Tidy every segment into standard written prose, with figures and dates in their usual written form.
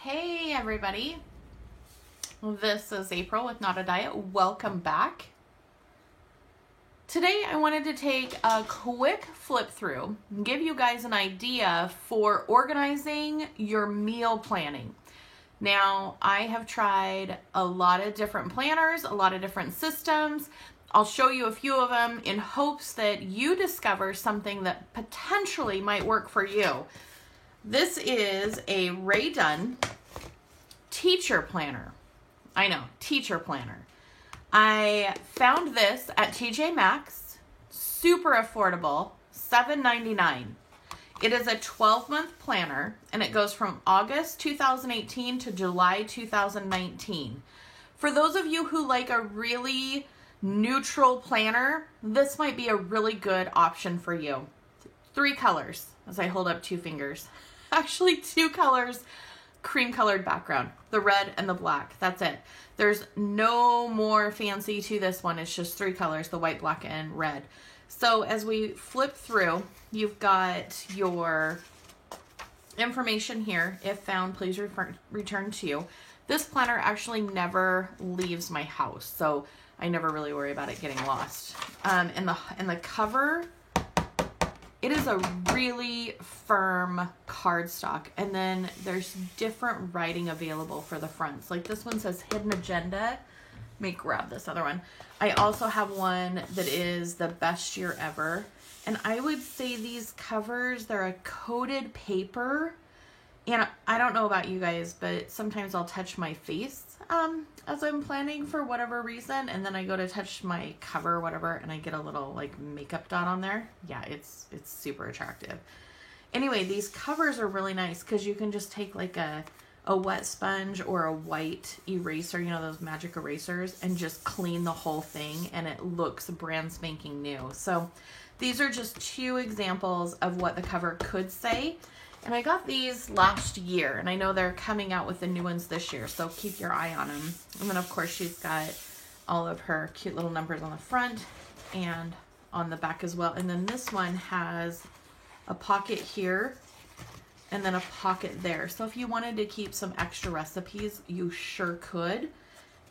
Hey everybody, this is April with Not a Diet. Welcome back. Today I wanted to take a quick flip through and give you guys an idea for organizing your meal planning. Now, I have tried a lot of different planners, a lot of different systems. I'll show you a few of them in hopes that you discover something that potentially might work for you. This is a Rae Dunn teacher planner. I know, teacher planner. I found this at TJ Maxx, super affordable, $7.99. It is a 12-month planner, and it goes from August 2018 to July 2019. For those of you who like a really neutral planner, this might be a really good option for you. 3 colors, as I hold up 2 fingers. Actually 2 colors, cream colored background, the red and the black. That's it. There's no more fancy to this one. It's just 3 colors, the white, black, and red. So as we flip through, you've got your information here. If found, please return to. This planner actually never leaves my house, so I never really worry about it getting lost. And the cover, it is a really firm cardstock, and then there's different writing available for the fronts. Like this one says Hidden Agenda. Let me grab this other one. I also have one that is the best year ever. And I would say these covers, they're a coated paper. And I don't know about you guys, but sometimes I'll touch my face as I'm planning for whatever reason. And then I go to touch my cover or whatever, and I get a little like makeup dot on there. Yeah, it's super attractive. Anyway, these covers are really nice because you can just take like a wet sponge or a white eraser, you know, those magic erasers, and just clean the whole thing, and it looks brand spanking new. So these are just 2 examples of what the cover could say. And I got these last year, and I know they're coming out with the new ones this year, so keep your eye on them. And then, of course, she's got all of her cute little numbers on the front and on the back as well. And then this one has a pocket here and then a pocket there. So if you wanted to keep some extra recipes, you sure could.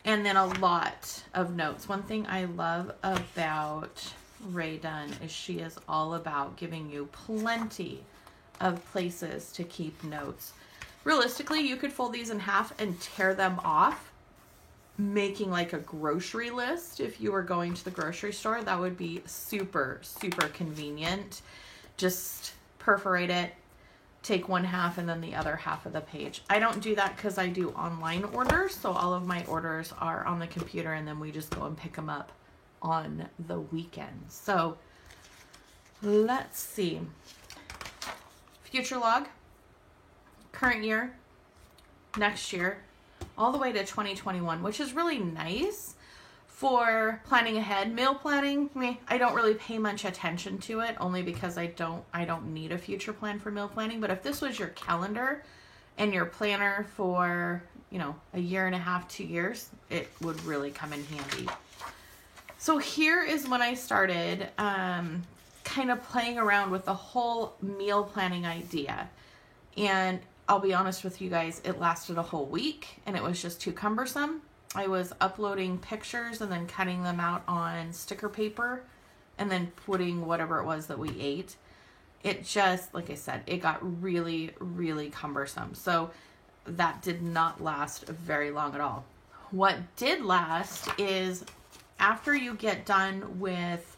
And then a lot of notes. One thing I love about Rae Dunn is she is all about giving you plenty of places to keep notes. Realistically, you could fold these in half and tear them off, making like a grocery list. If you were going to the grocery store, that would be super, super convenient. Just perforate it, take one half and then the other half of the page. I don't do that because I do online orders, so all of my orders are on the computer, and then we just go and pick them up on the weekend. So let's see. Future log, current year, next year, all the way to 2021, which is really nice for planning ahead. Meal planning, I don't really pay much attention to it, only because I don't need a future plan for meal planning. But if this was your calendar and your planner for, you know, a year and a half, 2 years, it would really come in handy. So here is when I started kind of playing around with the whole meal planning idea. And I'll be honest with you guys, it lasted a whole week, and it was just too cumbersome. I was uploading pictures and then cutting them out on sticker paper and then putting whatever it was that we ate. It just, like I said, it got really, really cumbersome. So that did not last very long at all. What did last is after you get done with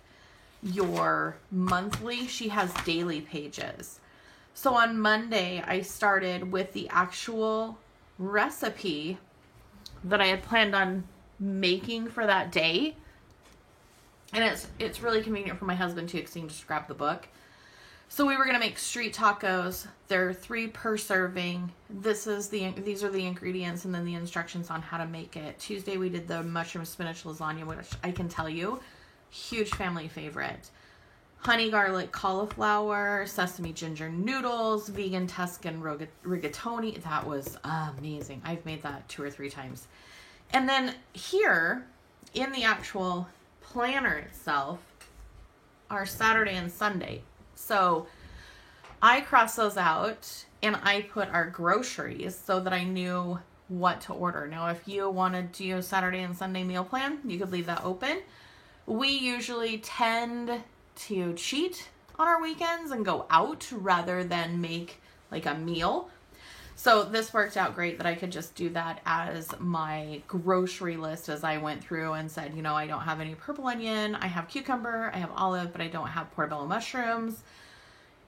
your monthly, she has daily pages. So on Monday, I started with the actual recipe that I had planned on making for that day. And it's really convenient for my husband too, because he can just grab the book. So we were going to make street tacos. They're 3 per serving. These are the ingredients and then the instructions on how to make it. Tuesday we did the mushroom spinach lasagna, which I can tell you, huge family favorite. Honey garlic cauliflower, sesame ginger noodles, vegan Tuscan rigatoni. That was amazing. I've made that 2 or 3 times. And then here in the actual planner itself are Saturday and Sunday. So I crossed those out and I put our groceries so that I knew what to order. Now, if you want to do Saturday and Sunday meal plan, you could leave that open. We usually tend to cheat on our weekends and go out rather than make like a meal. So this worked out great that I could just do that as my grocery list as I went through and said, you know, I don't have any purple onion, I have cucumber, I have olive, but I don't have portobello mushrooms.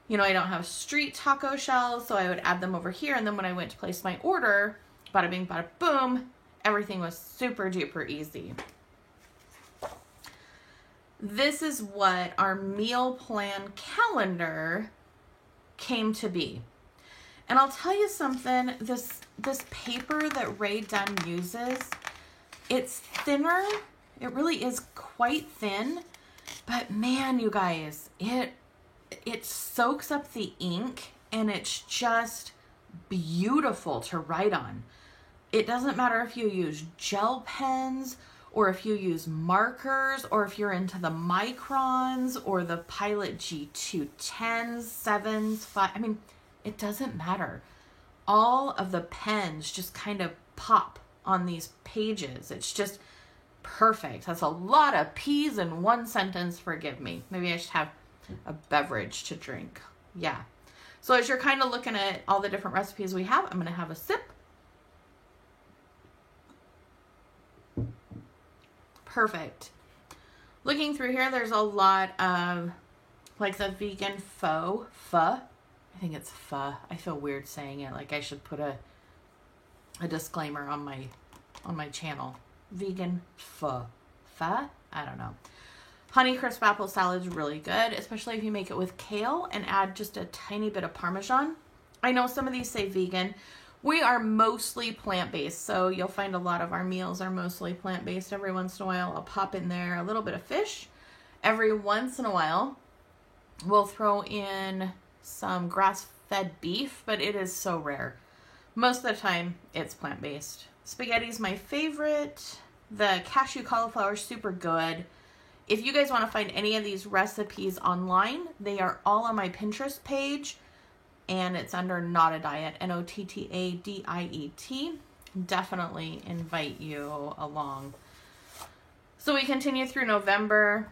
You know, I don't have street taco shells, so I would add them over here. And then when I went to place my order, bada bing, bada boom, everything was super duper easy. This is what our meal plan calendar came to be. And I'll tell you something, this paper that Rae Dunn uses, it's thinner. It really is quite thin, but man, you guys, it soaks up the ink and it's just beautiful to write on. It doesn't matter if you use gel pens or if you use markers or if you're into the microns or the Pilot G2 10s, 7s, 5. I mean, it doesn't matter. All of the pens just kind of pop on these pages. It's just perfect. That's a lot of P's in one sentence. Forgive me. Maybe I should have a beverage to drink. Yeah. So as you're kind of looking at all the different recipes we have, I'm going to have a sip. Perfect. Looking through here, there's a lot of like the vegan pho. I think it's pho. I feel weird saying it. Like I should put a disclaimer on my channel. Vegan pho. Pho? I don't know. Honeycrisp apple salad is really good, especially if you make it with kale and add just a tiny bit of Parmesan. I know some of these say vegan. We are mostly plant-based, so you'll find a lot of our meals are mostly plant-based. Every once in a while, I'll pop in there a little bit of fish. Every once in a while, we'll throw in some grass-fed beef, but it is so rare. Most of the time, it's plant-based. Spaghetti's my favorite. The cashew cauliflower is super good. If you guys want to find any of these recipes online, they are all on my Pinterest page, and it's under Not a Diet, NOTTADIET. Definitely invite you along. So we continue through November,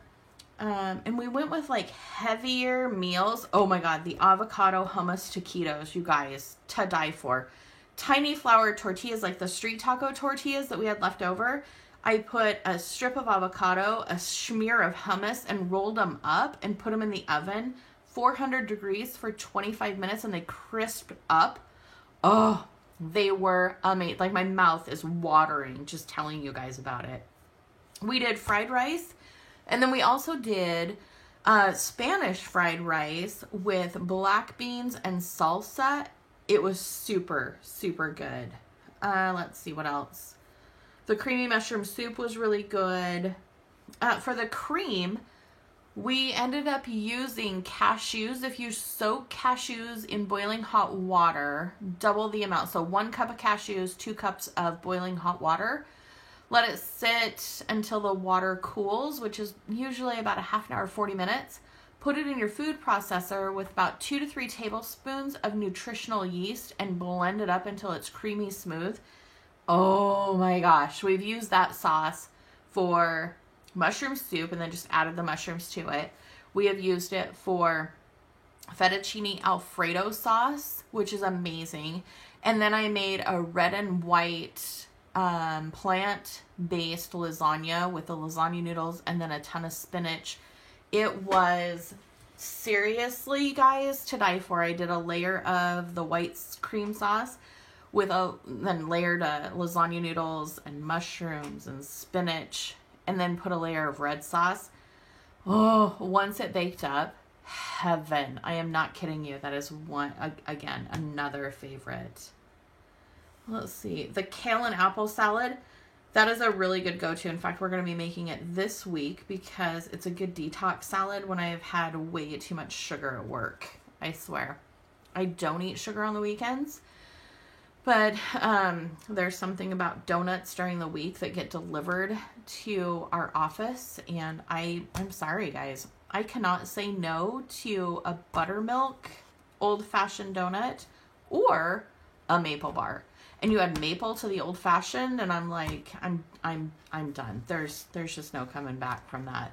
and we went with like heavier meals. Oh my God, the avocado hummus taquitos, you guys, to die for. Tiny flour tortillas, like the street taco tortillas that we had left over. I put a strip of avocado, a smear of hummus, and rolled them up and put them in the oven, 400 degrees for 25 minutes, and they crisped up. Oh, they were amazing. Like my mouth is watering just telling you guys about it. We did fried rice, and then we also did Spanish fried rice with black beans and salsa. It was super, super good. Let's see what else. The creamy mushroom soup was really good. For the cream, we ended up using cashews. If you soak cashews in boiling hot water, double the amount. So 1 cup of cashews, 2 cups of boiling hot water. Let it sit until the water cools, which is usually about a half an hour, 40 minutes. Put it in your food processor with about 2 to 3 tablespoons of nutritional yeast and blend it up until it's creamy smooth. Oh my gosh, we've used that sauce for mushroom soup and then just added the mushrooms to it. We have used it for fettuccine Alfredo sauce, which is amazing. And then I made a red and white plant-based lasagna with the lasagna noodles and then a ton of spinach. It was seriously, guys, to die for. I did a layer of the white cream sauce with then layered lasagna noodles and mushrooms and spinach, and then put a layer of red sauce. Oh, once it baked up, heaven. I am not kidding you. That is again, another favorite. Let's see. The kale and apple salad, that is a really good go-to. In fact, we're going to be making it this week because it's a good detox salad when I have had way too much sugar at work. I swear. I don't eat sugar on the weekends. But there's something about donuts during the week that get delivered to our office. And I'm sorry, guys. I cannot say no to a buttermilk old-fashioned donut or a maple bar. And you add maple to the old-fashioned, and I'm like, I'm done. There's just no coming back from that.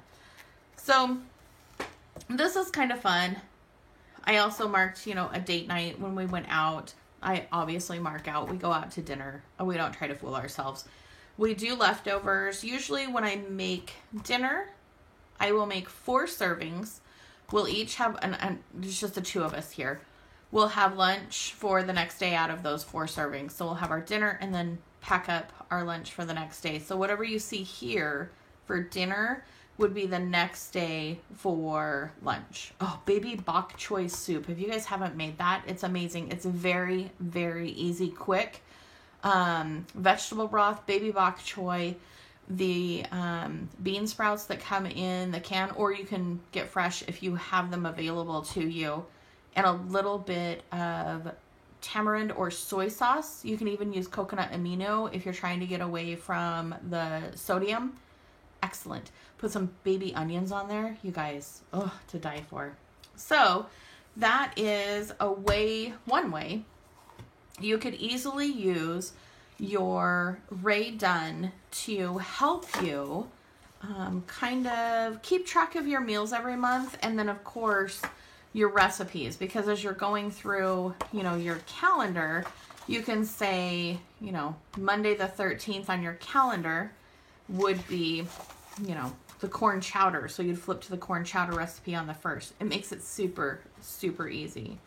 So this is kind of fun. I also marked, you know, a date night when we went out. I obviously mark out. We go out to dinner. We don't try to fool ourselves. We do leftovers. Usually when I make dinner, I will make 4 servings. We'll each have, and it's just the 2 of us here. We'll have lunch for the next day out of those 4 servings. So we'll have our dinner and then pack up our lunch for the next day. So whatever you see here for dinner would be the next day for lunch. Oh, baby bok choy soup. If you guys haven't made that, it's amazing. It's very, very easy, quick. Vegetable broth, baby bok choy, the bean sprouts that come in the can, or you can get fresh if you have them available to you, and a little bit of tamarind or soy sauce. You can even use coconut amino if you're trying to get away from the sodium. Excellent. Put some baby onions on there, you guys. Oh, to die for. So that is one way you could easily use your Rae Dunn to help you kind of keep track of your meals every month, and then of course your recipes, because as you're going through, you know, your calendar, you can say, you know, Monday the 13th on your calendar would be, you know, the corn chowder. So you'd flip to the corn chowder recipe on the 1st. It makes it super, super easy.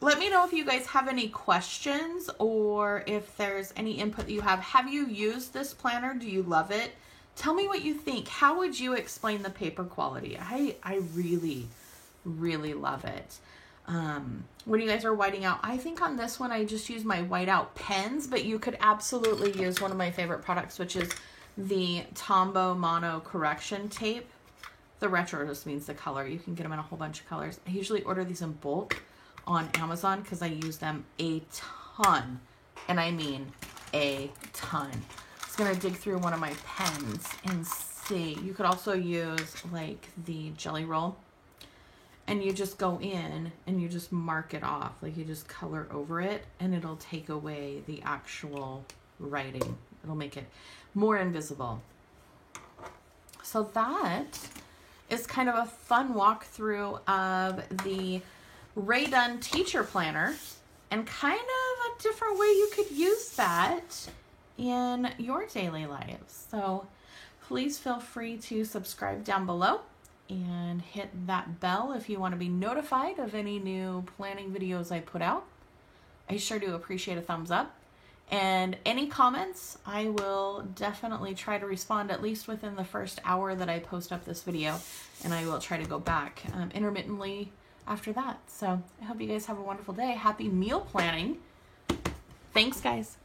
Let me know if you guys have any questions or if there's any input that you have. Have you used this planner? Do you love it? Tell me what you think. How would you explain the paper quality? I really, really love it. When you guys are whiting out, I think on this one I just use my whiteout pens, but you could absolutely use one of my favorite products, which is the Tombow Mono Correction Tape. The retro just means the color. You can get them in a whole bunch of colors. I usually order these in bulk on Amazon because I use them a ton, and I mean a ton. I'm just gonna dig through one of my pens and see. You could also use like the Jelly Roll, and you just go in and you just mark it off. Like you just color over it, and it'll take away the actual writing. It'll make it more invisible. So that is kind of a fun walkthrough of the Rae Dunn Teacher Planner, and kind of a different way you could use that in your daily lives. So please feel free to subscribe down below and hit that bell if you want to be notified of any new planning videos I put out. I sure do appreciate a thumbs up. And any comments, I will definitely try to respond at least within the first hour that I post up this video, and I will try to go back intermittently after that. So I hope you guys have a wonderful day. Happy meal planning. Thanks, guys.